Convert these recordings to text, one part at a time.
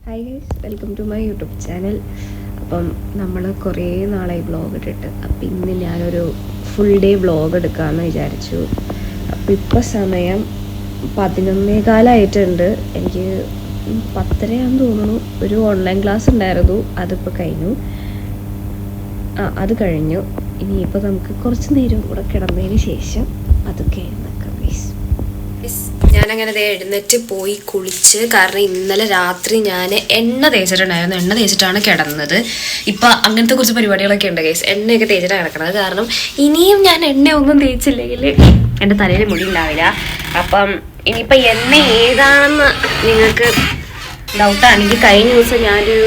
Hi guys, welcome to my YouTube channel. അപ്പം നമ്മൾ കുറേ നാളായി വ്ളോഗ് ഇട്ടിട്ട്, അപ്പം ഇന്ന് ഞാനൊരു ഫുൾ ഡേ വ്ളോഗ് എടുക്കാമെന്ന് വിചാരിച്ചു. അപ്പം ഇപ്പോൾ സമയം 11:15 എനിക്ക് 10:30 തോന്നുന്നു. ഒരു ഓൺലൈൻ ക്ലാസ് ഉണ്ടായിരുന്നു, അതിപ്പോൾ കഴിഞ്ഞു. അത് കഴിഞ്ഞു. ഇനിയിപ്പോൾ നമുക്ക് കുറച്ച് നേരം കൂടെ കിടന്നതിന് ശേഷം അതൊക്കെ എഴുന്നേക്കാം ഗൈസ്. ഞാനങ്ങനെ എഴുന്നേറ്റ് പോയി കുളിച്ച്, കാരണം ഇന്നലെ രാത്രി ഞാൻ എണ്ണ തേച്ചിട്ടുണ്ടായിരുന്നു. എണ്ണ തേച്ചിട്ടാണ് കിടന്നത്. ഇപ്പം അങ്ങനത്തെ കുറച്ച് പരിപാടികളൊക്കെ ഉണ്ട് ഗൈസ്. എണ്ണയൊക്കെ തേച്ചിട്ടാണ് കിടക്കുന്നത്. കാരണം ഇനിയും ഞാൻ എണ്ണയൊന്നും തേച്ചില്ലെങ്കിൽ എൻ്റെ തലയിൽ മുടി ഉണ്ടാവില്ല. അപ്പം ഇനിയിപ്പം എണ്ണ ഏതാണെന്ന് നിങ്ങൾക്ക് ഡൗട്ടാണെങ്കിൽ, കഴിഞ്ഞ ദിവസം ഞാനൊരു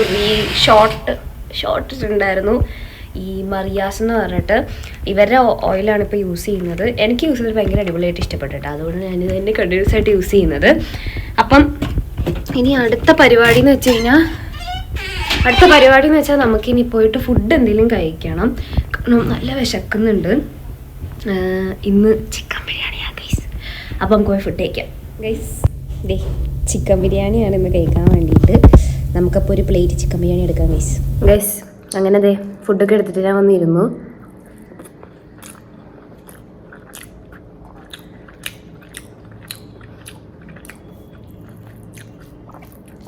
ഷോർട്ട് ഇട്ടുണ്ടായിരുന്നു. ഈ മറിയാസ് എന്ന് പറഞ്ഞിട്ട് ഇവരുടെ ഓയിലാണ് ഇപ്പോൾ യൂസ് ചെയ്യുന്നത്. എനിക്ക് യൂസ് ചെയ്തത് ഭയങ്കര അടിപൊളിയായിട്ട് ഇഷ്ടപ്പെട്ടിട്ട്, അതുകൊണ്ട് ഞാനിത് തന്നെ കണ്ടിന്യൂസ് ആയിട്ട് യൂസ് ചെയ്യുന്നത്. അപ്പം ഇനി അടുത്ത പരിപാടി എന്ന് വെച്ചാൽ നമുക്കിനി പോയിട്ട് ഫുഡ് എന്തെങ്കിലും കഴിക്കണം. കാരണം നല്ല വിശക്കുന്നുണ്ട്. ഇന്ന് ചിക്കൻ ബിരിയാണിയാണ് ഗൈസ്. അപ്പം നമുക്ക് പോയി ഫുഡ് കഴിക്കാം ഗൈസ്. ചിക്കൻ ബിരിയാണിയാണ് ഇന്ന് കഴിക്കാൻ വേണ്ടിയിട്ട്. നമുക്കപ്പോൾ ഒരു പ്ലേറ്റ് ചിക്കൻ ബിരിയാണി എടുക്കാം ഗൈസ്. അങ്ങനെ ഫുഡൊക്കെ എടുത്തിട്ട് ഞാൻ വന്നിരുന്നു.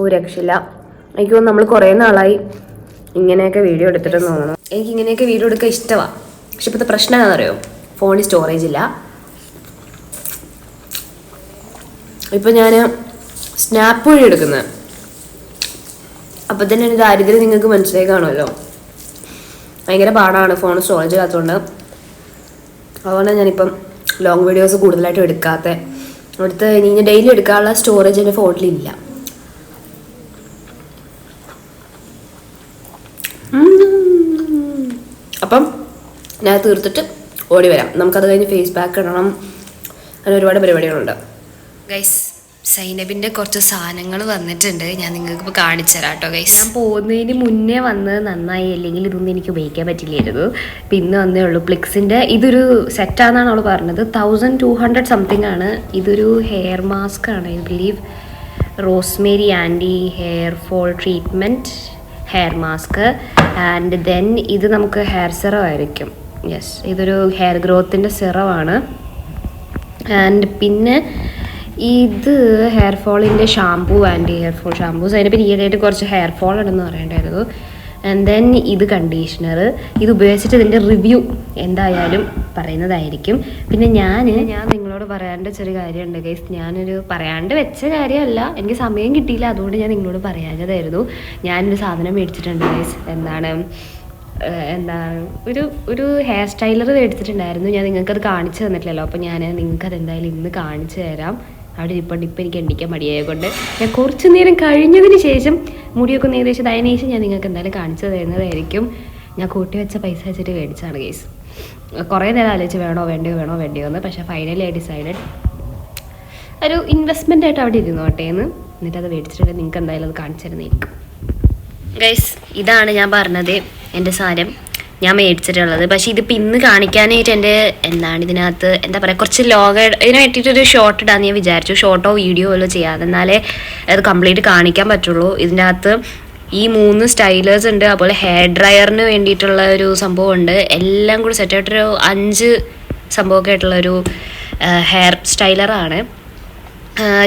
ഒരു രക്ഷയില്ല. എനിക്ക് തോന്നുന്നു നമ്മൾ കുറേ നാളായി ഇങ്ങനെയൊക്കെ വീഡിയോ എടുത്തിട്ടെന്ന് തോന്നണം. എനിക്ക് ഇങ്ങനെയൊക്കെ വീഡിയോ എടുക്കാൻ ഇഷ്ടമാണ്. പക്ഷെ ഇപ്പോഴത്തെ പ്രശ്നം എന്താണെന്നറിയോ, ഫോണിൽ സ്റ്റോറേജ് ഇല്ല. ഇപ്പം ഞാൻ സ്നാപ്പ് വഴി എടുക്കുന്നത്. അപ്പം തന്നെ ഒരു ദാരിദ്ര്യം നിങ്ങൾക്ക് മനസ്സിലായി കാണുമല്ലോ. ഭയങ്കര പാടാണ് ഫോൺ സ്റ്റോറേജ് ഇല്ലാത്തതുകൊണ്ട്. അതുകൊണ്ട് ഞാനിപ്പം ലോങ് വീഡിയോസ് കൂടുതലായിട്ടും എടുത്ത് ഇനി ഡെയിലി എടുക്കാനുള്ള സ്റ്റോറേജ് എൻ്റെ ഫോണിലില്ല. അപ്പം ഞാൻ തീർത്തിട്ട് ഓടി വരാം. നമുക്കത് കഴിഞ്ഞ് ഫേസ് പാക്ക് ഇടണം. അങ്ങനെ ഒരുപാട് പരിപാടികളുണ്ട് ഗൈസ്. സൈനബിൻ്റെ കുറച്ച് സാധനങ്ങൾ വന്നിട്ടുണ്ട്. ഞാൻ നിങ്ങൾക്ക് ഇപ്പോൾ കാണിച്ചു തരാം കേട്ടോ ഗൈസ്. ഞാൻ പോകുന്നതിന് മുന്നേ വന്നത് നന്നായി, അല്ലെങ്കിൽ ഇതൊന്നും എനിക്ക് ഉപയോഗിക്കാൻ പറ്റില്ലായിരുന്നു. ഇപ്പം ഇന്ന് വന്നേ ഉള്ളൂ. പ്ലിക്സിൻ്റെ ഇതൊരു സെറ്റാണെന്നാണ് അവൾ പറഞ്ഞത്. 1200 സംതിങ് ആണ്. ഇതൊരു ഹെയർ മാസ്ക് ആണ്, I believe. Rosemary anti hair fall treatment hair mask. And then ഇത് നമുക്ക് ഹെയർ സിറം ആയിരിക്കും. യെസ്, ഇതൊരു ഹെയർ ഗ്രോത്തിൻ്റെ സിറമാണ്. ആൻഡ് പിന്നെ ഇത് ഹെയർ ഫോളിൻ്റെ shampoo, anti hair fall shampoos. അതിന് പിന്നെ ഈയിടെയായിട്ട് കുറച്ച് ഹെയർ ഫോൾ ഉണ്ടെന്ന് പറയേണ്ടായിരുന്നു. ആൻഡ് ദെൻ ഇത് കണ്ടീഷണർ. ഇത് ഉപയോഗിച്ചിട്ട് ഇതിൻ്റെ റിവ്യൂ എന്തായാലും പറയുന്നതായിരിക്കും. പിന്നെ ഞാൻ നിങ്ങളോട് പറയാണ്ട് ചെറിയ കാര്യമുണ്ട് ഗൈസ്. ഞാനൊരു പറയാണ്ട് വെച്ച കാര്യമല്ല, എനിക്ക് സമയം കിട്ടിയില്ല, അതുകൊണ്ട് ഞാൻ നിങ്ങളോട് പറയാഞ്ഞതായിരുന്നു. ഞാനൊരു സാധനം മേടിച്ചിട്ടുണ്ട് ഗൈസ്. എന്താണ് ഒരു ഹെയർ സ്റ്റൈലർ മേടിച്ചിട്ടുണ്ടായിരുന്നു. ഞാൻ നിങ്ങൾക്കത് കാണിച്ചു തന്നിട്ടില്ലല്ലോ. അപ്പോൾ ഞാൻ നിങ്ങൾക്കത് എന്തായാലും ഇന്ന് കാണിച്ചു തരാം. അവിടെ ഇപ്പം എനിക്ക് എണ്ണിക്കാൻ മടിയായതുകൊണ്ട് ഞാൻ കുറച്ച് നേരം കഴിഞ്ഞതിന് ശേഷം മുടിയൊക്കെ ഒന്ന് ഏകദേശം അതിന് ശേഷം ഞാൻ നിങ്ങൾക്ക് എന്തായാലും കാണിച്ചു തരുന്നതായിരിക്കും. ഞാൻ കൂട്ടി വെച്ച പൈസ വെച്ചിട്ട് മേടിച്ചാണ് കേസ്. കുറേ നേരം ആലോചിച്ച് വേണോ വേണ്ടിയോ എന്ന്. പക്ഷേ ഫൈനലി ഐ ഡിസൈഡഡ് ഒരു ഇൻവെസ്റ്റ്മെൻ്റ് ആയിട്ട് അവിടെ ഇരുന്നോട്ടെ എന്ന്. എന്നിട്ട് അത് മേടിച്ചിട്ട് നിങ്ങൾക്ക് എന്തായാലും അത് കാണിച്ചു തരുന്നതായിരിക്കും ഗൈസ്. ഇതാണ് ഞാൻ പറഞ്ഞത് എൻ്റെ സാധനം ഞാൻ മേടിച്ചിട്ടുള്ളത്. പക്ഷേ ഇതിപ്പോൾ ഇന്ന് കാണിക്കാനായിട്ട് എൻ്റെ ഇതിനകത്ത് എന്താ പറയുക, കുറച്ച് ഇതിന് വേണ്ടിയിട്ടൊരു ഷോർട്ട് ഇടാന്ന് ഞാൻ വിചാരിച്ചു. ഷോർട്ടോ വീഡിയോ വല്ലതും ചെയ്യാതെ, എന്നാലേ അത് കംപ്ലീറ്റ് കാണിക്കാൻ പറ്റുള്ളൂ. ഇതിൻ്റെ അകത്ത് ഈ 3 സ്റ്റൈലേഴ്സ് ഉണ്ട്. അതുപോലെ ഹെയർ ഡ്രയറിന് വേണ്ടിയിട്ടുള്ള ഒരു സംഭവം ഉണ്ട്. എല്ലാം കൂടി സെറ്റായിട്ടൊരു 5 സംഭവമൊക്കെ ആയിട്ടുള്ളൊരു hair സ്റ്റൈലറാണ്.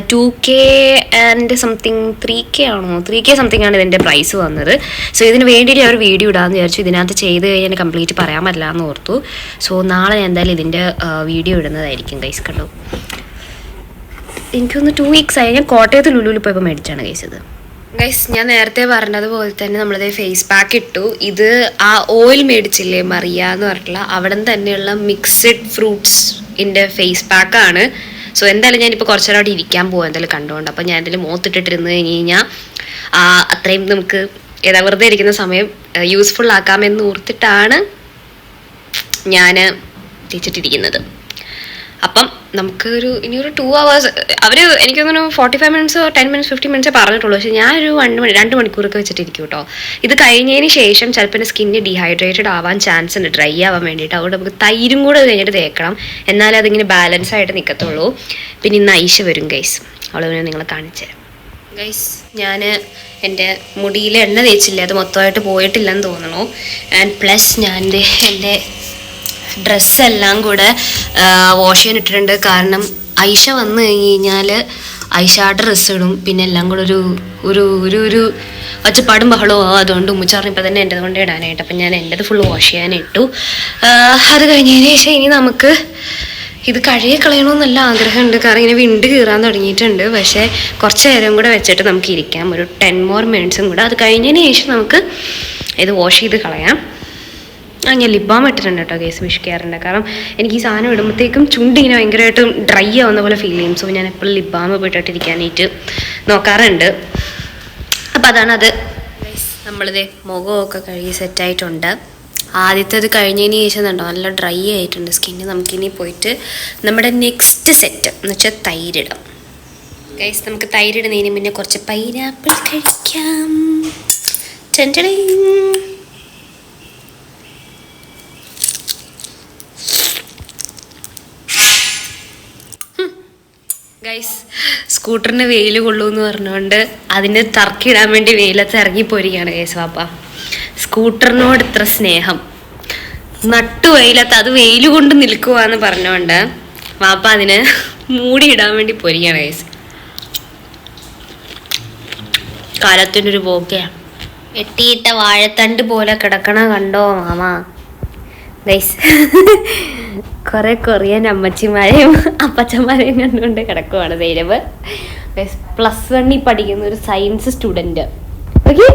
2K and something 3K ആണോ, 3K സംതിങ് ആണ് ഇതിൻ്റെ പ്രൈസ് വന്നത്. സോ ഇതിന് വേണ്ടിയിട്ട് ഞാൻ ഒരു വീഡിയോ ഇടാമെന്ന് വിചാരിച്ചു. ഇതിനകത്ത് ചെയ്ത് കഴിഞ്ഞാൽ കംപ്ലീറ്റ് പറയാൻ പറ്റില്ല എന്ന് ഓർത്തു. സോ നാളെ ഞാൻ എന്തായാലും ഇതിൻ്റെ വീഡിയോ ഇടുന്നതായിരിക്കും ഗൈസ്. കണ്ടു, എനിക്കൊന്ന് 2 weeks ആയി. ഞാൻ കോട്ടയത്ത് ലുലുവിൽ പോയപ്പോൾ മേടിച്ചാണ് ഗൈസ് ഇത്. ഗൈസ്, ഞാൻ നേരത്തെ പറഞ്ഞതുപോലെ തന്നെ നമ്മളത് ഫേസ് പാക്ക് ഇട്ടു. ഇത് ആ ഓയിൽ മേടിച്ചില്ലേ മറിയ എന്ന് പറഞ്ഞിട്ടുള്ള, അവിടെ നിന്ന് തന്നെയുള്ള മിക്സഡ് ഫ്രൂട്ട്സിൻ്റെ ഫേസ് പാക്കാണ്. സോ എന്തായാലും ഞാനിപ്പോൾ കുറച്ച് നേരം അവിടെ ഇരിക്കാൻ പോകും എന്തായാലും കണ്ടുകൊണ്ട്. അപ്പോൾ ഞാൻ എന്തായാലും മുഖത്തിട്ടിട്ടിരുന്ന് കഴിഞ്ഞാൽ അത്രയും നമുക്ക് വെറുതെ ഇരിക്കുന്ന സമയം യൂസ്ഫുൾ ആക്കാമെന്ന് ഓർത്തിട്ടാണ് ഞാൻ തേച്ചിട്ടിരിക്കുന്നത്. അപ്പം നമുക്ക് ഇനിയൊരു 2 hours അവർ എനിക്ക് തോന്നുന്നു 45 minutes 10 minutes 50 minutes പറഞ്ഞിട്ടുള്ളൂ. പക്ഷേ ഞാനൊരു 2 മണിക്കൂറൊക്കെ വെച്ചിട്ടിരിക്കും കേട്ടോ. ഇത് കഴിഞ്ഞതിന് ശേഷം ചിലപ്പോൾ എൻ്റെ സ്കിന്ന് ഡീഹൈഡ്രേറ്റഡ് ആവാൻ ചാൻസ് ഉണ്ട്, ഡ്രൈ ആവാൻ വേണ്ടിയിട്ട്. അതുകൊണ്ട് നമുക്ക് തൈരും കൂടെ കഴിഞ്ഞിട്ട് തേക്കണം, എന്നാലേ അതിങ്ങനെ ബാലൻസ് ആയിട്ട് നിൽക്കത്തുള്ളൂ. പിന്നെ ഇന്ന് ഐഷ വരും ഗൈസ്, അവളെ നിങ്ങളെ കാണിച്ചു തരാം ഗൈസ്. ഞാൻ എൻ്റെ മുടിയിൽ എണ്ണ തേച്ചില്ല, അത് മൊത്തമായിട്ട് പോയിട്ടില്ലെന്ന് തോന്നുന്നു. ആൻഡ് പ്ലസ് ഞാൻ എൻ്റെ ഡ്രസ്സെല്ലാം കൂടെ വാഷ് ചെയ്യാൻ ഇട്ടിട്ടുണ്ട്. കാരണം ഐഷ വന്നു കഴിഞ്ഞ് കഴിഞ്ഞാൽ ഐഷയുടെ ഡ്രസ്സ് ഇടും, പിന്നെ എല്ലാം കൂടെ ഒരു ഒരു ഒരു ഒരു ഒച്ചപ്പാടും ബഹളവും ആവും. അതുകൊണ്ട് ഉമ്മച്ചാറിന് ഇപ്പം തന്നെ എൻ്റെ കൊണ്ട് ഇടാനായിട്ട്. അപ്പം ഞാൻ എൻ്റെത് ഫുൾ വാഷ് ചെയ്യാനിട്ടു. അത് കഴിഞ്ഞതിന് ശേഷം ഇനി നമുക്ക് ഇത് കഴുകി കളയണമെന്നല്ല ആഗ്രഹമുണ്ട്. കാരണം ഇങ്ങനെ വിണ്ട് കീറാൻ തുടങ്ങിയിട്ടുണ്ട്. പക്ഷേ കുറച്ച് നേരം കൂടെ വെച്ചിട്ട് നമുക്ക് ഇരിക്കാം, ഒരു 10 more minutes കൂടെ. അത് കഴിഞ്ഞതിന് ശേഷം നമുക്ക് ഇത് വാഷ് ചെയ്ത് കളയാം. ഞാൻ ലിപ് ബാം ഇട്ടിട്ടുണ്ട് കേട്ടോ കേസ്, വിഷ് ചെയ്യാറുണ്ട്. കാരണം എനിക്ക് ഈ സാധനം ഇടുമ്പോഴത്തേക്കും ചുണ്ടിങ്ങനെ ഭയങ്കരമായിട്ട് ഡ്രൈ ആവുന്ന പോലെ ഫീൽ ചെയ്യും. സോ ഞാൻ എപ്പോഴും ലിപ് ബാം ഇട്ടിട്ടിരിക്കാനായിട്ട് നോക്കാറുണ്ട്. അപ്പം അതാണത്. നമ്മളിത് മുഖമൊക്കെ കഴുകി സെറ്റായിട്ടുണ്ട്. ആദ്യത്തേത് കഴിഞ്ഞതിന് ശേഷം കണ്ടോ നല്ല ഡ്രൈ ആയിട്ടുണ്ട് സ്കിന്ന്. നമുക്കിനി പോയിട്ട് നമ്മുടെ നെക്സ്റ്റ് സെറ്റ് എന്ന് വെച്ചാൽ തൈരിടാം ഗൈസ്. നമുക്ക് തൈരിടുന്നതിന് മുന്നേ കുറച്ച് പൈനാപ്പിൾ കഴിക്കാം. ഗൈസ്, സ്കൂട്ടറിന് വെയിൽ കൊള്ളൂന്ന് പറഞ്ഞുകൊണ്ട് അതിന് തറക്കിടാൻ വേണ്ടി വെയിലത്ത് ഇറങ്ങിപ്പോരികയാണ് ഗൈസ് വാപ്പ. സ്കൂട്ടറിനോട് ഇത്ര സ്നേഹം, നട്ടു വെയിലത്ത് അത് വെയിൽ കൊണ്ട് നിൽക്കുവാന്ന് പറഞ്ഞുകൊണ്ട് വാപ്പ അതിന് മൂടിയിടാൻ വേണ്ടി പോരികയാണ് ഗൈസ്. കാലത്തിനൊരു പോക്കെയാണ്. വെട്ടിയിട്ട വാഴത്തണ്ട് പോലെ കിടക്കണ കണ്ടോ മാമ ഗൈസ്. കുറെ കൊറിയൻ അമ്മച്ചിമാരെയും അപ്പച്ചന്മാരെയും കണ്ടുകൊണ്ട് കിടക്കുവാണ് സൈനബ്. +1 പഠിക്കുന്ന ഒരു സയൻസ് സ്റ്റുഡന്റ്. ഓക്കെ,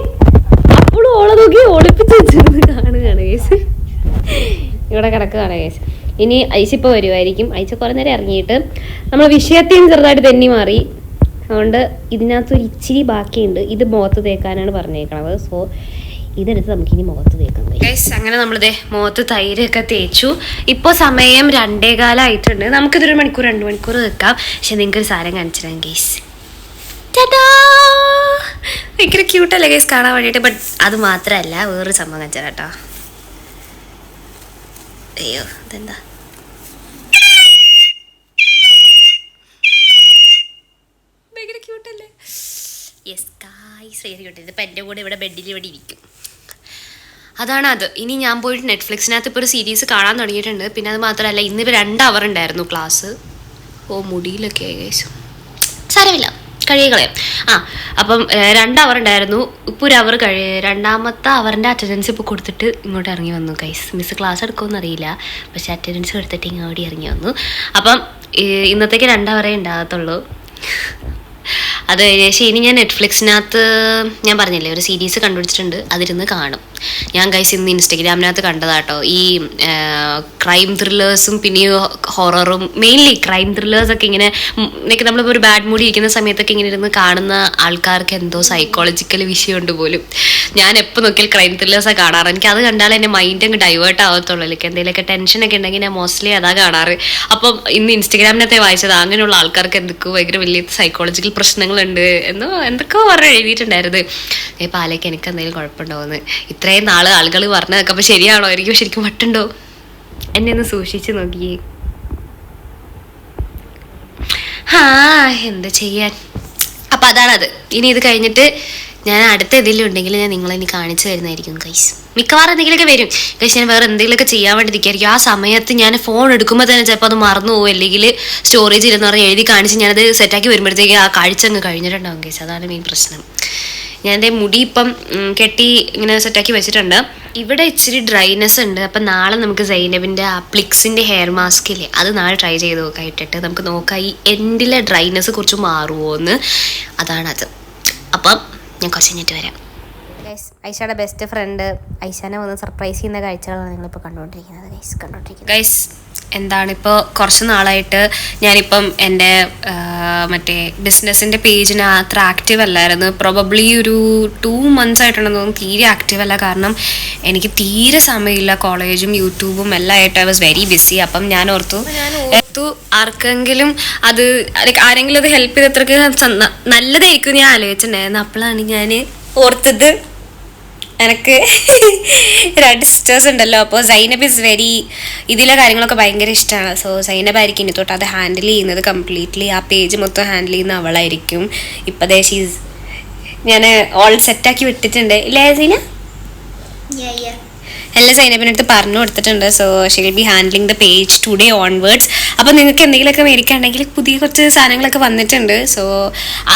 അപ്പോഴും ഓളെ നോക്കി ഒളിപ്പിച്ച് വെച്ചിരുന്ന് കാണുകയാണ് കേസ്. ഇവിടെ കിടക്കുകയാണ് കേസ്. ഇനി ഐശ ഇപ്പോൾ വരുമായിരിക്കും. ഐശ കുറേ നേരം ഇറങ്ങിയിട്ട് നമ്മൾ വിഷയത്തെയും ചെറുതായിട്ട് തെന്നി മാറി. അതുകൊണ്ട് ഇതിനകത്തൊരു ഇച്ചിരി ബാക്കിയുണ്ട്. ഇത് മുഖത്ത് തേക്കാനാണ് പറഞ്ഞേക്കണത്. സോ ഇതെടുത്ത് നമുക്കിനി മുഖത്ത് തേക്കാം ഗൈസ്. അങ്ങനെ നമ്മളിതേ മുഖത്ത് തൈരൊക്കെ തേച്ചു. ഇപ്പോൾ സമയം 2:15 നമുക്കിതൊരു 1 മണിക്കൂർ 2 മണിക്കൂർ വെക്കാം. പക്ഷെ നിങ്ങൾക്കൊരു സാധനം കാണിച്ചു തരാം ഗൈസ്. ഭയങ്കര ക്യൂട്ടല്ലേ ഗൈസ് കാണാൻ വേണ്ടിയിട്ട്. ബട്ട് അത് മാത്രമല്ല, വേറൊരു സംഭവം കാണിച്ചു തരാം കേട്ടോ. അയ്യോ ഇതെന്താ, ഭയങ്കര ക്യൂട്ടല്ലേ? യെസ് ഗൈസ്, ഭയങ്കര ക്യൂട്ട്. ഇതിപ്പോൾ എൻ്റെ കൂടെ ഇവിടെ ബെഡിൽ ഇവിടെ ഇരിക്കും. അതാണ് അത്. ഇനി ഞാൻ പോയിട്ട് നെറ്റ്ഫ്ലിക്സിനകത്ത് ഇപ്പോൾ ഒരു സീരീസ് കാണാൻ തുടങ്ങിയിട്ടുണ്ട്. പിന്നെ അത് മാത്രമല്ല, ഇന്നിപ്പോൾ 2 അവർ ഉണ്ടായിരുന്നു ക്ലാസ്. ഓ മുടിയിലൊക്കെ ഏകദേശം സാരമില്ല, കഴുകികളയാം. അപ്പം 2 അവർ ഉണ്ടായിരുന്നു. ഇപ്പോൾ 1 അവർ രണ്ടാമത്തെ അവറിൻ്റെ അറ്റൻഡൻസ് ഇപ്പോൾ കൊടുത്തിട്ട് ഇങ്ങോട്ട് ഇറങ്ങി വന്നു ഗൈസ്. മിസ് ക്ലാസ് എടുക്കുമെന്ന് അറിയില്ല, പക്ഷെ അറ്റൻഡൻസ് കൊടുത്തിട്ട് ഇങ്ങോട്ട് ഇറങ്ങി വന്നു. അപ്പം ഇന്നത്തേക്ക് 2 അവറേ ഉണ്ടാകത്തുള്ളൂ. അത് ഏകദേശം ഇനി ഞാൻ നെറ്റ്ഫ്ലിക്സിനകത്ത് ഞാൻ പറഞ്ഞില്ലേ ഒരു സീരീസ് കണ്ടുപിടിച്ചിട്ടുണ്ട്, അതിരുന്ന് കാണും. ഞാൻ ഗൈസ് ഇന്ന് ഇൻസ്റ്റഗ്രാമിനകത്ത് കണ്ടതാട്ടോ ഈ ക്രൈം ത്രില്ലേഴ്സും പിന്നെ ഹൊററും. മെയിൻലി ക്രൈം ത്രില്ലേഴ്സൊക്കെ ഇങ്ങനെ നമ്മളിപ്പോൾ ഒരു ബാഡ് മൂഡ് ഇരിക്കുന്ന സമയത്തൊക്കെ ഇങ്ങനെ ഇരുന്ന് കാണുന്ന ആൾക്കാർക്ക് എന്തോ സൈക്കോളജിക്കൽ വിഷയമുണ്ട് പോലും. ഞാൻ എപ്പോൾ നോക്കിയാൽ ക്രൈം ത്രില്ലേഴ്സാണ് കാണാറ്. എനിക്ക് അത് കണ്ടാൽ എൻ്റെ മൈൻഡ് അങ്ങ് ഡൈവേർട്ട് ആവത്തുള്ളൂ. എനിക്ക് എന്തെങ്കിലുമൊക്കെ ടെൻഷനൊക്കെ ഉണ്ടെങ്കിൽ ഞാൻ മോസ്റ്റ്ലി അതാ കാണാറ്. അപ്പം ഇന്ന് ഇൻസ്റ്റഗ്രാമിനകത്തെ വായിച്ചത് അങ്ങനെയുള്ള ആൾക്കാർക്ക് എന്തൊക്കെയോ ഭയങ്കര വലിയ സൈക്കോളജിക്കൽ പ്രശ്നങ്ങളുണ്ട് എന്തൊക്കെയോ പറഞ്ഞ് എഴുതിയിട്ടുണ്ടായിരുന്നു. ഇപ്പോൾ ആലേക്ക് എനിക്ക് എന്തെങ്കിലും കുഴപ്പമുണ്ടോയെന്ന്. ഇത്രയും നാൾ ആളുകൾ പറഞ്ഞതൊക്കെ അപ്പോൾ ശരിയാണോ? എനിക്ക് ശരിക്കും മട്ടുണ്ടോ? എന്നെ ഒന്ന് സൂക്ഷിച്ച് നോക്കിയേ. എന്താ ചെയ്യാൻ. അപ്പം അതാണത്. ഇനി ഇത് കഴിഞ്ഞിട്ട് ഞാൻ അടുത്ത എന്തെങ്കിലും ഉണ്ടെങ്കിൽ ഞാൻ നിങ്ങളെനി കാണിച്ചു തരുന്നതായിരിക്കും ഗൈസ്. മിക്കവാറും എന്തെങ്കിലുമൊക്കെ വരും ഗൈസ്. ഞാൻ വേറെ എന്തെങ്കിലുമൊക്കെ ചെയ്യാൻ വേണ്ടി നിൽക്കായിരിക്കും. ആ സമയത്ത് ഞാൻ ഫോൺ എടുക്കുമ്പോൾ തന്നെ ചിലപ്പോൾ അത് മറന്നു പോകും, അല്ലെങ്കിൽ സ്റ്റോറേജ് ഇല്ലെന്ന് പറഞ്ഞ് എഴുതി കാണിച്ച് ഞാനത് സെറ്റാക്കി വരുമ്പോഴത്തേക്ക് ആ കാഴ്ച അങ്ങ് കഴിഞ്ഞിട്ടുണ്ടാവും ഗൈസ്. അതാണ് മെയിൻ പ്രശ്നം. ഞാൻ എൻ്റെ മുടി ഇപ്പം കെട്ടി ഇങ്ങനെ സെറ്റാക്കി വെച്ചിട്ടുണ്ട്. ഇവിടെ ഇച്ചിരി ഡ്രൈനെസ് ഉണ്ട്. അപ്പം നാളെ നമുക്ക് സൈനബിൻ്റെ ആ പ്ലിക്സിൻ്റെ ഹെയർ മാസ്ക് ഇല്ലേ, അത് നാളെ ട്രൈ ചെയ്ത് നോക്കാം. ഇട്ടിട്ട് നമുക്ക് നോക്കാം ഈ എൻഡിലെ ഡ്രൈനെസ് കുറച്ച് മാറുമോ എന്ന്. അതാണത്. അപ്പം ഞാൻ കുറച്ച് കഴിഞ്ഞിട്ട് വരാം ഗൈസ്. ഐഷയുടെ ബെസ്റ്റ് ഫ്രണ്ട് ഐഷാനെ വന്ന് സർപ്രൈസ് ചെയ്യുന്ന കാഴ്ചകളാണ് നിങ്ങളിപ്പോൾ കണ്ടുകൊണ്ടിരിക്കുന്നത് ഗൈസ്. എന്താണിപ്പോൾ കുറച്ച് നാളായിട്ട് ഞാനിപ്പം എൻ്റെ മറ്റേ ബിസിനസ്സിൻ്റെ പേജിന് അത്ര ആക്റ്റീവ് അല്ലായിരുന്നു. പ്രോബബ്ലി ഒരു 2 months ആയിട്ടുണ്ടെന്ന് തോന്നുന്നു. തീരെ ആക്റ്റീവ് അല്ല. കാരണം എനിക്ക് തീരെ സമയമില്ല. കോളേജും യൂട്യൂബും എല്ലാം ആയിട്ട് ഐ വാസ് വെരി ബിസി. അപ്പം ഞാൻ ഓർത്തു ആർക്കെങ്കിലും അത് ആരെങ്കിലും അത് ഹെൽപ്പ് ചെയ്തത്രക്ക് നല്ലതായിരിക്കും ഞാൻ ആലോചിച്ചിട്ടുണ്ടായിരുന്നു. അപ്പോഴാണ് ഞാൻ ഓർത്തത് എനിക്ക് 2 സിസ്റ്റേഴ്സ് ഉണ്ടല്ലോ. അപ്പോൾ സൈനബ് ഇസ് വെരി ഇതിലെ കാര്യങ്ങളൊക്കെ ഭയങ്കര ഇഷ്ടമാണ്. സോ സൈനബ് ആയിരിക്കും ഇനി തൊട്ട് അത് ഹാൻഡിൽ ചെയ്യുന്നത് കംപ്ലീറ്റ്ലി. ആ പേജ് മൊത്തം ഹാൻഡിൽ ചെയ്യുന്ന അവളായിരിക്കും. ഇപ്പം ഷീസ് ഞാൻ ഓൾ സെറ്റാക്കി വിട്ടിട്ടുണ്ട് ഇല്ലേ സൈന? എല്ലാ സൈനപ്പിൻ്റെ അടുത്ത് പറഞ്ഞു കൊടുത്തിട്ടുണ്ട്. So she will be handling the page today onwards. അപ്പോൾ നിങ്ങൾക്ക് എന്തെങ്കിലുമൊക്കെ മേടിക്കുകയാണെങ്കിൽ പുതിയ കുറച്ച് സാധനങ്ങളൊക്കെ വന്നിട്ടുണ്ട്. സോ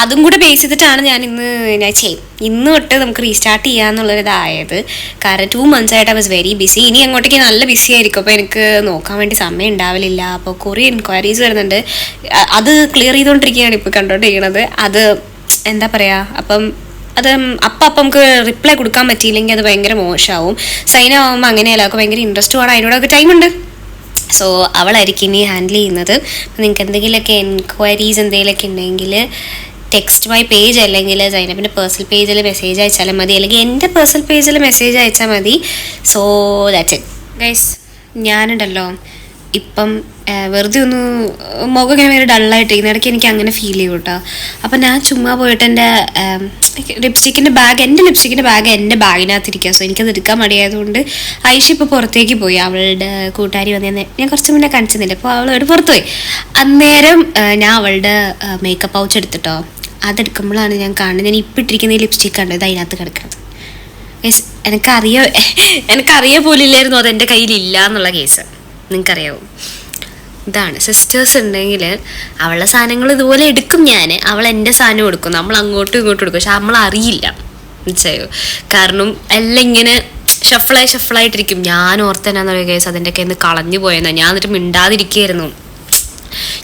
അതും കൂടെ ബേസ് ചെയ്തിട്ടാണ് ഞാൻ ഇന്ന് തൊട്ട് നമുക്ക് റീസ്റ്റാർട്ട് ചെയ്യാന്നുള്ളൊരിതായത്. കാരണം 2 months ആയിട്ട് ഐ വാസ് വെരി ബിസി. ഇനി അങ്ങോട്ടേക്ക് നല്ല ബിസി ആയിരിക്കും. അപ്പോൾ എനിക്ക് നോക്കാൻ വേണ്ടി സമയം ഉണ്ടാവില്ല. അപ്പോൾ കുറേ എൻക്വയറീസ് വരുന്നുണ്ട്. അത് ക്ലിയർ ചെയ്തുകൊണ്ടിരിക്കുകയാണ് ഇപ്പോൾ കണ്ടോണ്ടിരിക്കുന്നത്. അത് എന്താ പറയുക, അപ്പം നമുക്ക് റിപ്ലൈ കൊടുക്കാൻ പറ്റിയില്ലെങ്കിൽ അത് ഭയങ്കര മോശമാവും. സൈന ആവുമ്പോൾ അങ്ങനെയല്ല, അവൾക്ക് ഭയങ്കര ഇൻട്രസ്റ്റ് വേണം, അതിനോടൊക്കെ ടൈമുണ്ട്. സോ അവളായിരിക്കും ഇനി ഹാൻഡിൽ ചെയ്യുന്നത്. നിങ്ങൾക്ക് എന്തെങ്കിലുമൊക്കെ എൻക്വയറീസ് എന്തെങ്കിലുമൊക്കെ ഉണ്ടെങ്കിൽ ടെക്സ്റ്റ് മൈ പേജ് അല്ലെങ്കിൽ സൈനപ്പിൻ്റെ പേഴ്സണൽ പേജിൽ മെസ്സേജ് അയച്ചാലും മതി, അല്ലെങ്കിൽ എൻ്റെ പേഴ്സണൽ പേജിൽ മെസ്സേജ് അയച്ചാൽ മതി. So that's it guys. ഞാനുണ്ടല്ലോ ഇപ്പം വെറുതെ ഒന്ന് മുഖം ഇങ്ങനെ ഭയങ്കര ഡള്ളായിട്ടിരിക്കുന്ന ഇടയ്ക്ക് എനിക്ക് അങ്ങനെ ഫീൽ ചെയ്യും കേട്ടോ. അപ്പം ഞാൻ ചുമ്മാ പോയിട്ട് എൻ്റെ ലിപ്സ്റ്റിക്കിൻ്റെ ബാഗ് എൻ്റെ ബാഗിനകത്തിരിക്കുക. സോ എനിക്കത് എടുക്കാൻ മടിയായതുകൊണ്ട് ഐഷ ഇപ്പോൾ പുറത്തേക്ക് പോയി. അവളുടെ കൂട്ടുകാരി വന്നേ ഞാൻ കുറച്ച് മുന്നേ കാണിച്ചിരുന്നില്ല. അപ്പോൾ അവളോട് പുറത്ത് പോയി. അന്നേരം ഞാൻ അവളുടെ മേക്കപ്പ് പൗച്ച് എടുത്തിട്ടോ. അതെടുക്കുമ്പോഴാണ് ഞാൻ കാണുന്നത് ഞാൻ ഇപ്പം ഇട്ടിരിക്കുന്ന ഈ ലിപ്സ്റ്റിക്കാണ് ഇത് അതിനകത്ത് കിടക്കുന്നത്. എനിക്കറിയ പോലില്ലായിരുന്നു അതെൻ്റെ കയ്യിലില്ല എന്നുള്ള കേസ്. നിങ്ങൾക്കറിയാവും. ഇതാണ് സിസ്റ്റേഴ്സ് ഉണ്ടെങ്കിൽ അവളുടെ സാധനങ്ങൾ ഇതുപോലെ എടുക്കും ഞാൻ, അവൾ എൻ്റെ സാധനം കൊടുക്കും, നമ്മൾ അങ്ങോട്ടും ഇങ്ങോട്ടും എടുക്കും. പക്ഷെ നമ്മളറിയില്ല മനസ്സിലായോ. കാരണം എല്ലാം ഇങ്ങനെ ഷഫിളായിട്ടിരിക്കും. ഞാൻ ഓർത്തെന്നാന്ന് പറയുക കേസ് അതിൻ്റെ ഒക്കെ ഒന്ന് കളഞ്ഞു പോയെന്നാണ്. ഞാൻ എന്നിട്ട് മിണ്ടാതിരിക്കുകയായിരുന്നു.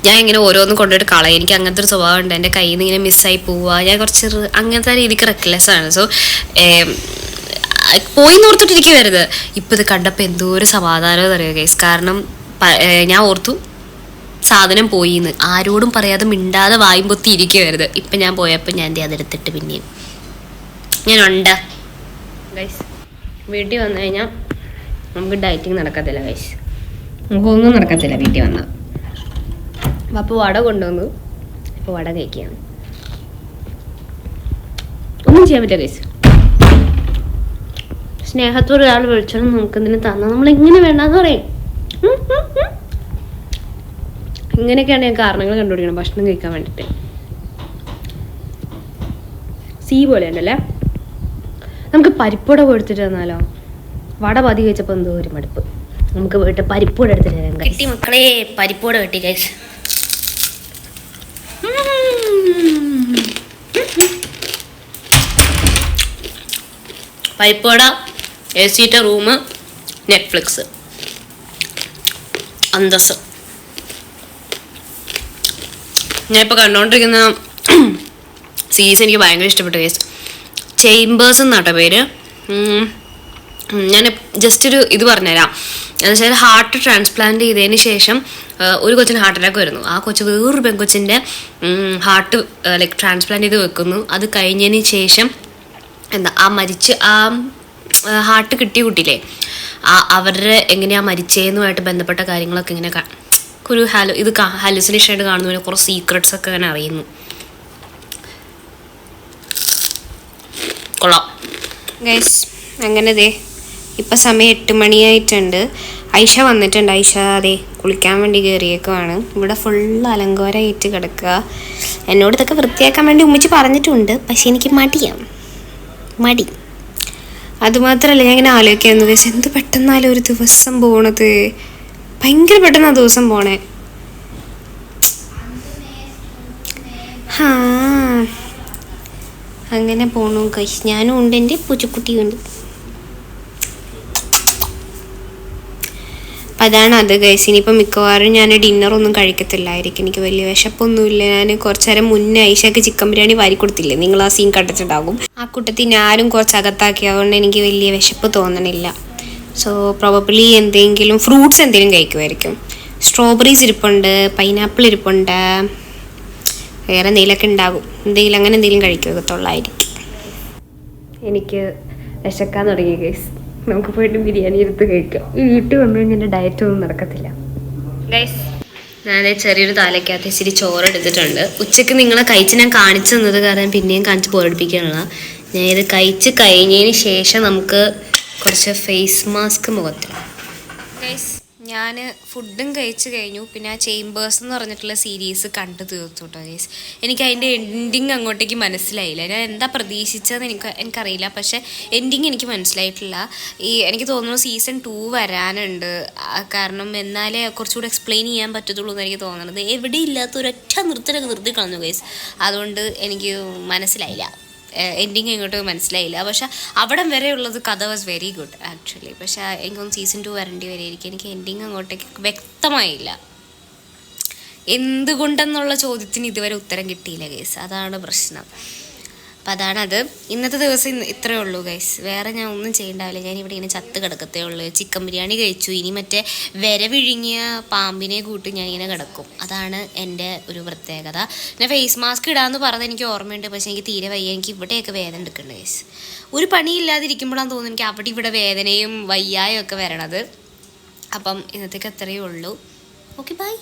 ഞാൻ ഇങ്ങനെ ഓരോന്നും കൊണ്ടുപോയിട്ട് കളയും. എനിക്ക് അങ്ങനത്തെ ഒരു സ്വഭാവം ഉണ്ട്. എൻ്റെ കയ്യിൽ നിന്ന് ഇങ്ങനെ മിസ്സായി പോവുക. ഞാൻ കുറച്ച് അങ്ങനത്തെ രീതിക്ക് റെക്ലെസ് ആണ്. സോ പോയി നോർത്തിട്ടിരിക്കുവരുത്. ഇപ്പം ഇത് കണ്ടപ്പോൾ എന്തോ ഒരു സമാധാനം എന്നറിയുക കേസ്. കാരണം ഞാൻ ഓർത്തു സാധനം പോയിന്ന്. ആരോടും പറയാതെ മിണ്ടാതെ വായും പൊത്തി ഇരിക്കുവരുത്. ഇപ്പം ഞാൻ പോയപ്പോൾ ഞാൻ അതെടുത്തിട്ട് പിന്നെയും ഞാനുണ്ട് ഗൈസ്. വീട്ടിൽ വന്നു കഴിഞ്ഞാൽ നമുക്ക് ഡയറ്റിങ് നടക്കത്തില്ല ഗൈസ്. നമുക്കൊന്നും നടക്കത്തില്ല വീട്ടിൽ വന്നാൽ. അപ്പോൾ വട കൊണ്ടുവന്നു. ഇപ്പോൾ വട കഴിക്കുകയാണ്. ഒന്നും ചെയ്യാൻ പറ്റില്ല ഗൈസ്. സ്നേഹത്തോടെ ഒരാൾ വിളിച്ചാലും നമുക്കെന്തിനും തന്നാൽ നമ്മളെങ്ങനെ വേണ്ടെന്ന് പറയും. ഇങ്ങനെയൊക്കെയാണ് ഞാൻ കാരണങ്ങൾ കണ്ടുപിടിക്കണം ഭക്ഷണം കഴിക്കാൻ വേണ്ടിയിട്ട്. സീ പോലെ ഉണ്ടല്ലേ. നമുക്ക് പരിപ്പുവട കൊടുത്തിട്ട് തന്നാലോ? വട പതി കഴിച്ചപ്പോൾ എന്തോ ഒരു മടുപ്പ്. നമുക്ക് പോയിട്ട് പരിപ്പുവട എടുത്തിട്ട് തരാം. കിട്ടി മക്കളെ, പരിപ്പുവട കിട്ടി ഗൈസ്. പരിപ്പുവട, AC റൂം, നെറ്റ്ഫ്ലിക്സ്, അന്തസ്. ഞാൻ ഇപ്പോൾ കണ്ടുകൊണ്ടിരിക്കുന്ന സീരീസ് എനിക്ക് ഭയങ്കര ഇഷ്ടപ്പെട്ടു കേസ്. ചേംബേഴ്സ് എന്നാട്ടോ പേര്. ഞാൻ ജസ്റ്റ് ഒരു ഇത് പറഞ്ഞുതരാം. എന്ന് വെച്ചാൽ ഹാർട്ട് ട്രാൻസ്പ്ലാന്റ് ചെയ്തതിന് ശേഷം ഒരു കൊച്ചിന് ഹാർട്ട് അറ്റാക്ക് വരുന്നു. ആ കൊച്ച് വേറൊരു പെൺകൊച്ചിൻ്റെ ഹാർട്ട് ലൈക്ക് ട്രാൻസ്പ്ലാന്റ് ചെയ്ത് വെക്കുന്നു. അത് കഴിഞ്ഞതിന് ശേഷം ആ ഹാർട്ട് കിട്ടിയ കുട്ടിയില്ലേ, അവരുടെ എങ്ങനെയാണ് മരിച്ചതെന്നുമായിട്ട് ബന്ധപ്പെട്ട കാര്യങ്ങളൊക്കെ ഇങ്ങനെ ഒരു ഹാലുസിനേഷൻ ആയിട്ട് കാണുന്നതിന് കുറച്ച് സീക്രട്സ് ഒക്കെ അങ്ങനെ അറിയുന്നു. കൊള്ളാം ഗൈസ്. അങ്ങനെ ഇപ്പം സമയം 8 മണിയായിട്ടുണ്ട്. ഐഷ വന്നിട്ടുണ്ട്. ഐഷ കുളിക്കാൻ വേണ്ടി കയറിയേക്കുവാണ്. ഇവിടെ ഫുള്ള് അലങ്കോലമായിട്ട് കിടക്കുക. എന്നോട് ഇതൊക്കെ വൃത്തിയാക്കാൻ വേണ്ടി ഉമ്മച്ചി പറഞ്ഞിട്ടുണ്ട്. പക്ഷെ എനിക്ക് മടി. അതുമാത്രമല്ല, ഞാൻ ഇങ്ങനെ ആലോചിക്കായിരുന്നു ഗൈസ്, എന്ത് പെട്ടെന്നാലും ഒരു ദിവസം പോണത്. ഭയങ്കര പെട്ടെന്നാണ് ദിവസം പോണേ. അങ്ങനെ പോണു ഗൈസ്. ഞാനും ഉണ്ട്, എൻ്റെ പൂച്ചക്കുട്ടിയുണ്ട്. അതാണ് അത് ഗൈസ്. ഇനിയിപ്പോൾ മിക്കവാറും ഞാൻ ഡിന്നറൊന്നും കഴിക്കത്തില്ലായിരിക്കും. എനിക്ക് വലിയ വിശപ്പൊന്നുമില്ല. ഞാൻ കുറച്ചു നേരം മുന്നേ ഐഷക്ക് ചിക്കൻ ബിരിയാണി വാരി കൊടുത്തില്ലേ, നിങ്ങൾ ആ സീൻ കണ്ടിട്ടുണ്ടാകും. ആ കൂട്ടത്തിൽ ഞാനും കുറച്ച് അകത്താക്കി. അതുകൊണ്ട് എനിക്ക് വലിയ വിശപ്പ് തോന്നണില്ല. സോ പ്രോബബ്ലി എന്തെങ്കിലും ഫ്രൂട്ട്സ് എന്തെങ്കിലും കഴിക്കുമായിരിക്കും. സ്ട്രോബെറീസ് ഇരിപ്പുണ്ട്, പൈനാപ്പിൾ ഇരിപ്പുണ്ട്, വേറെ എന്തെങ്കിലുമൊക്കെ ഉണ്ടാകും. അങ്ങനെ എന്തെങ്കിലും കഴിക്കത്തുള്ളായിരിക്കും. എനിക്ക് വിശക്കാൻ തുടങ്ങി ഗൈസ്. നമുക്ക് പോയിട്ട് ബിരിയാണി എടുത്ത് കഴിക്കാം. ഈ വീട്ടിൽ വന്നു കഴിഞ്ഞാൽ ഡയറ്റ് ഒന്നും നടക്കത്തില്ല ഗൈസ്. ഞാൻ ചെറിയൊരു താലയ്ക്കകത്ത് ഇച്ചിരി ചോറ് എടുത്തിട്ടുണ്ട്. ഉച്ചയ്ക്ക് നിങ്ങളെ കഴിച്ച് ഞാൻ കാണിച്ചു തന്നത് കാരണം പിന്നെയും കാണിച്ച് പോരടിപ്പിക്കാനുള്ള. ഞാൻ ഇത് കഴിച്ച് കഴിഞ്ഞതിന് ശേഷം നമുക്ക് കുറച്ച് ഫേസ് മാസ്ക് മുഖത്ത് ഗൈസ്. ഞാൻ ഫുഡും കഴിച്ച് കഴിഞ്ഞു. പിന്നെ ആ ചേമ്പേഴ്സ് എന്ന് പറഞ്ഞിട്ടുള്ള സീരീസ് കണ്ടു തീർത്തു കേട്ടോ ഗൈസ്. എനിക്ക് അതിൻ്റെ എൻഡിങ് അങ്ങോട്ടേക്ക് മനസ്സിലായില്ല. ഞാൻ എന്താ പ്രതീക്ഷിച്ചതെന്ന് എനിക്കറിയില്ല. പക്ഷേ എൻഡിങ് എനിക്ക് മനസ്സിലായിട്ടില്ല. എനിക്ക് തോന്നുന്നു സീസൺ 2 വരാനുണ്ട്. കാരണം എന്നാലേ കുറച്ചുകൂടെ എക്സ്പ്ലെയിൻ ചെയ്യാൻ പറ്റത്തുള്ളൂ എന്ന് എനിക്ക് തോന്നുന്നത്. എവിടെ ഇല്ലാത്ത ഒരൊറ്റ നിർത്തി കളഞ്ഞു ഗൈസ്. അതുകൊണ്ട് എനിക്ക് മനസ്സിലായില്ല, എൻഡിങ് ഇങ്ങോട്ട് മനസ്സിലായില്ല. പക്ഷെ അവിടം വരെ ഉള്ളത് കഥ വാസ് വെരി ഗുഡ് ആക്ച്വലി. പക്ഷെ എനിക്കൊന്ന് സീസൺ 2 വരേണ്ടി വരെയായിരിക്കും. എനിക്ക് എൻഡിങ് അങ്ങോട്ടേക്ക് വ്യക്തമായില്ല. എന്തുകൊണ്ടെന്നുള്ള ചോദ്യത്തിന് ഇതുവരെ ഉത്തരം കിട്ടിയില്ല ഗൈസ്. അതാണ് പ്രശ്നം. അപ്പം അതാണത്. ഇന്നത്തെ ദിവസം ഇത്രയേ ഉള്ളൂ ഗൈസ്. വേറെ ഞാൻ ഒന്നും ചെയ്യണ്ടാവില്ല. ഞാനിവിടെ ഇങ്ങനെ ചത്ത് കിടക്കത്തേ ഉള്ളൂ. ചിക്കൻ ബിരിയാണി കഴിച്ചു. ഇനി മറ്റേ വിഴുങ്ങിയ പാമ്പിനെ കൂട്ടി ഞാനിങ്ങനെ കിടക്കും. അതാണ് എൻ്റെ ഒരു പ്രത്യേകത. പിന്നെ ഫേസ് മാസ്ക് ഇടാമെന്ന് പറഞ്ഞത് എനിക്ക് ഓർമ്മയുണ്ട്. പക്ഷേ എനിക്ക് തീരെ വയ്യ. എനിക്ക് ഇവിടെയൊക്കെ വേദന എടുക്കുന്നുണ്ട് ഗൈസ്. ഒരു പണിയില്ലാതിരിക്കുമ്പോഴാണ് തോന്നുന്നു എനിക്ക് അവിടെ ഇവിടെ വേദനയും വയ്യായും ഒക്കെ വരണത്. അപ്പം ഇന്നത്തേക്ക് അത്രയേ ഉള്ളൂ. Okay bye.